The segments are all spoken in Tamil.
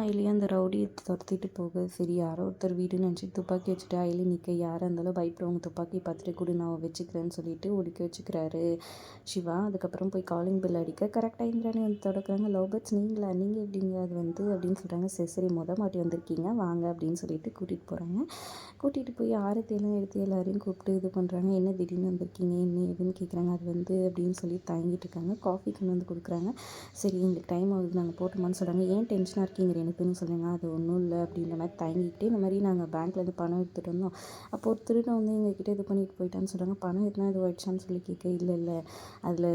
அயலியும் அந்த ரவுடியை துரத்திட்டு போக, சரி யாரோ ஒருத்தர் வீடுன்னு நினச்சி துப்பாக்கி வச்சுட்டு அயலி நிற்க, யாராக இருந்தாலும் பயப்படுறவங்க துப்பாக்கி பார்த்துட்டு கூட நான் வச்சுக்கிறேன்னு சொல்லிட்டு ஒடுக்க வச்சுக்கிறாரு சிவா. அதுக்கப்புறம் போய் காலிங் பெல் அடிக்க கரெக்டாக இந்திராணி வந்து தொடக்குறாங்க. லவ் பேர்ட்ஸ் நீங்களா, நீங்கள் எப்படிங்க அது வந்து அப்படின்னு சொல்கிறாங்க. சரி சரி மாட்டி வந்திருக்கீங்க வாங்க அப்படின்னு சொல்லிட்டு கூட்டிகிட்டு போகிறாங்க. கூட்டிகிட்டு போய் ஆரத்தியெல்லாம் எடுத்து எல்லாரையும் கூப்பிட்டு இது பண்ணுறாங்க. என்ன திடீர்னு வந்திருக்கீங்க என்ன ஏதுன்னு கேட்குறாங்க. அது வந்து அப்படின்னு சொல்லி தயங்கிட்டு இருக்காங்க. காஃபி கொண்டு வந்து கொடுக்குறாங்க. சரி எங்களுக்கு டைம் ஆகுது நாங்கள் போட்டோமான்னு சொல்கிறாங்க. ஏன் டென்ஷனாக இருக்கீங்க 2 பேரும் சொல்லுங்க. அது ஒன்றும் இல்லை அப்படின்ற மாதிரி தயங்கிக்கிட்டே இந்த மாதிரி நாங்கள் பேங்க்லேருந்து பணம் எடுத்துகிட்டு வந்தோம். அப்போ ஒரு திருடன் வந்து எங்ககிட்ட இது பண்ணிட்டு போயிட்டான்னு சொல்கிறாங்க. பணம் எதுனா இது ஆயிடுச்சான்னு சொல்லி கேட்க, இல்லை அதில்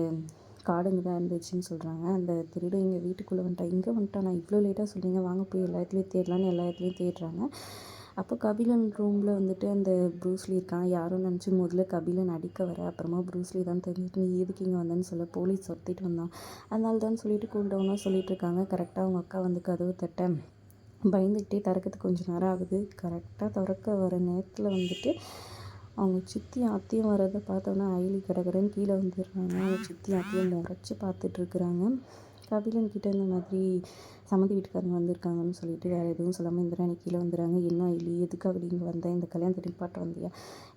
காடுங்க தான் இருந்துச்சுன்னு சொல்கிறாங்க. அந்த திருடன் எங்கள் வீட்டுக்குள்ளே வந்துட்டான். இங்கே வந்துட்டான். நான் இவ்வளோ லேட்டாக சொல்கிறீங்க வாங்க போய் எல்லா இடத்துலையும் தேடலான்னு எல்லா இடத்துலையும் தேடுறாங்க. அப்போ கபிலன் ரூமில் வந்துட்டு அந்த ப்ரூஸ்லி இருக்கான். யாரும் நினச்சி முதல்ல கபிலன் அடிக்க வர, அப்புறமா ப்ரூஸ்லி தான் தெரிஞ்சுட்டு நீ எதுக்கு இங்கே வந்தேன்னு சொல்ல போலீஸ் துரத்திட்டு வந்தான், அதனால தான் சொல்லிட்டு கூல் டவுனாக சொல்லிட்டு இருக்காங்க. கரெக்டாக அவங்க அக்கா வந்து கதவு தட்ட பயந்துக்கிட்டே திறக்கிறதுக்கு கொஞ்சம் நேரம் ஆகுது. கரெக்டாக திறக்க வர நேரத்தில் வந்துட்டு அவங்க சித்தியும் அத்தையும் வரதை பார்த்தோன்னா அயலி கடகடன்னு கீழே வந்துடுறாங்க. அவங்க சித்தியும் அத்தையும் முறைச்சி பார்த்துட்ருக்குறாங்க. கபிலன்கிட்ட இந்த மாதிரி சம்மந்தி வீட்டுக்காரங்க வந்திருக்காங்கன்னு சொல்லிட்டு வேறு எதுவும் சொல்லாமல் இந்திராணி கீழே வந்துடுறாங்க. என்ன அயலி எதுக்காக நீங்கள் வந்தேன், இந்த கல்யாணத்தை நிப்பாட்ட வந்தியா,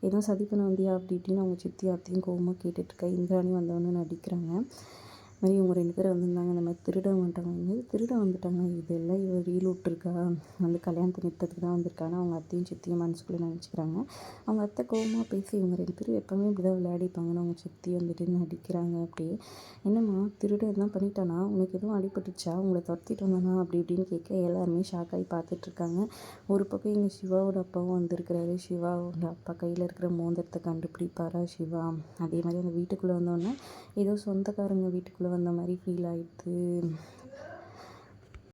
எதுவும் சதி பண்ண வந்தியா அப்படி இப்படின்னு அவங்க சித்தியும் அத்தையும் கோவமாக கேட்டுட்ருக்கா. இந்திராணி வந்தவொன்னு நடிக்கிறாங்க. மாதிரி இவங்க 2 பேரும் வந்திருந்தாங்க. இந்த மாதிரி திருட வந்துட்டாங்க இதெல்லாம் இவ ரீல் விட்டுருக்கா, வந்து கல்யாணத்தை நிறுத்தத்துக்கு தான் வந்திருக்கான்னு அவங்க அத்தையும் சித்தியும் மனசுக்குள்ளே நினச்சிக்கிறாங்க. அவங்க அத்தை கோவமாக பேசி இவங்க 2 பேரும் எப்போவுமே இப்படி தான் விளையாடிப்பாங்கன்னு அவங்க சித்தி வந்துட்டு நடிக்கிறாங்க. அப்படியே என்னம்மா திருட எதுவும் பண்ணிட்டானா, உனக்கு எதுவும் அடிபட்டுச்சா, உங்களை துரத்திட்டு வந்தானா அப்படி இப்படின்னு கேட்க எல்லாருமே ஷாக்காகி பார்த்துட்ருக்காங்க. ஒரு பக்கம் எங்கள் சிவாவோட அப்பாவும் வந்திருக்கிறாரு. சிவாவோட அப்பா கையில் இருக்கிற மோதிரத்தை கண்டுபிடிப்பாரா சிவா. அதே மாதிரி அந்த வீட்டுக்குள்ளே வந்தோடனே ஏதோ சொந்தக்காரங்க வீட்டுக்குள்ளே வந்த மாதிரி ஃபீல் ஆகிடுது.